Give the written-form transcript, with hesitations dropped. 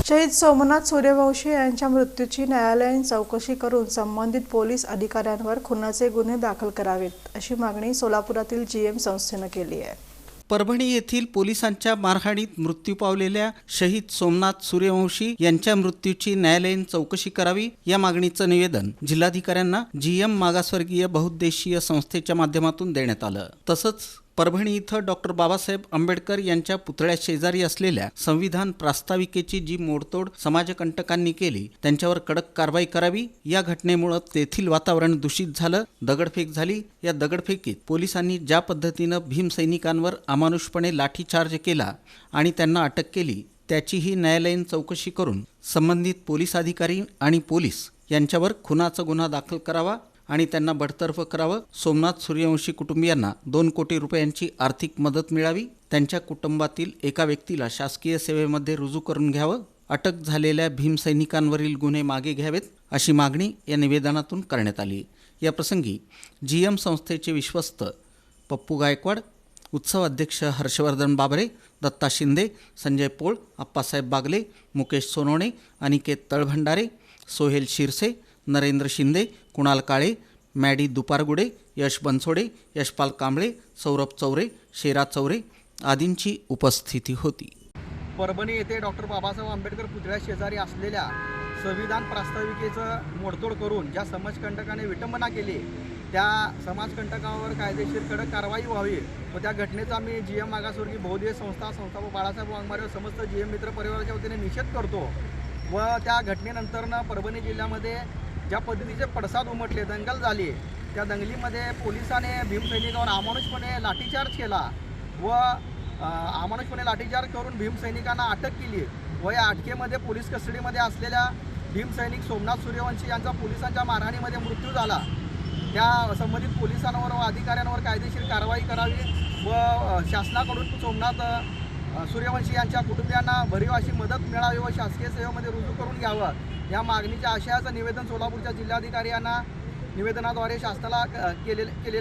शहीद सोमनाथ सूर्यवंशी यांच्या मृत्यूची न्यायालयीन चौकशी करून संबंधित पोलीस अधिकाऱ्यांवर खुनाचे गुन्हे दाखल करावेत अशी मागणी सोलापुरातील जीएम संस्थेनं केली आहे। परभणी येथील पोलिसांच्या मारहाणीत मृत्यू पावलेल्या शहीद सोमनाथ सूर्यवंशी यांच्या मृत्यूची न्यायालयीन चौकशी करावी या मागणीचं निवेदन जिल्हाधिकाऱ्यांना जीएम मागासवर्गीय बहुउद्देशीय संस्थेच्या माध्यमातून देण्यात आलं। तसंच परभणी इथं डॉक्टर बाबासाहेब आंबेडकर यांच्या पुतळ्या शेजारी असलेल्या संविधान प्रास्ताविकेची जी मोडतोड समाजकंटकांनी केली त्यांच्यावर कडक कारवाई करावी। या घटनेमुळे तेथील वातावरण दूषित झालं, दगडफेक झाली। या दगडफेकीत पोलिसांनी ज्या पद्धतीनं भीमसैनिकांवर अमानुषपणे लाठीचार्ज केला आणि त्यांना अटक केली त्याचीही न्यायालयीन चौकशी करून संबंधित पोलीस अधिकारी आणि पोलीस यांच्यावर खुनाचा गुन्हा दाखल करावा आणि त्यांना बडतर्फ करावं। सोमनाथ सूर्यवंशी कुटुंबियांना 2 कोटी रुपयांची आर्थिक मदत मिळावी। त्यांच्या कुटुंबातील एका व्यक्तीला शासकीय सेवेमध्ये रुजू करून घ्यावं। अटक झालेल्या भीमसैनिकांवरील गुन्हे मागे घ्यावेत अशी मागणी या निवेदनातून करण्यात आली। या प्रसंगी जीएम संस्थेचे विश्वस्त पप्पू गायकवाड, उत्सव अध्यक्ष हर्षवर्धन बाबरे, दत्ता शिंदे, संजय पोळ, आप्पासाहेब बागले, मुकेश सोनवणे, अनिकेत तळभंडारे, सोहेल शिरसे, नरेंद्र शिंदे, कुणाल काळे, मॅडी दुपारगुडे, यश बनसोडे, यशपाल कांबळे, सौरभ चौरे, शेरा चौरे आदींची उपस्थिती होती। परभणी येथे डॉक्टर बाबासाहेब आंबेडकर पुतळ्या शेजारी असलेल्या संविधान प्रास्ताविकेचं मोडतोड करून ज्या समाजकंटकाने विटंबना केली त्या समाजकंटकावर कायदेशीर कडक कारवाई व्हावी व त्या घटनेचा आम्ही जीएम मागासवर्गीय बहुउद्देशीय संस्थापक बाळासाहेब वाघमारे व समस्त जीएम मित्र परिवाराच्या वतीने निषेध करतो व त्या घटनेनंतरनं परभणी जिल्ह्यामध्ये ज्या पद्धतीचे पडसाद उमटले, दंगल झाली, त्या दंगलीमध्ये पोलिसांनी भीमसैनिकांवर अमानुषपणे लाठीचार्ज केला व अमानुषपणे लाठीचार्ज करून भीमसैनिकांना अटक केली व या अटकेमध्ये पोलीस कस्टडीमध्ये असलेल्या भीमसैनिक सोमनाथ सूर्यवंशी यांचा पोलिसांच्या मारहाणीमध्ये मृत्यू झाला। त्या संबंधित पोलिसांवर व अधिकाऱ्यांवर कायदेशीर कारवाई करावी व शासनाकडून सोमनाथ सूर्यवंशी यांच्या कुटुंबियांना भरीव अशी मदत मिळावी व शासकीय सेवेमध्ये रुजू करून घ्यावं या मागणीच्या आशयाचं निवेदन सोलापूरच्या जिल्हाधिकारी यांना निवेदनाद्वारे शासनाला केले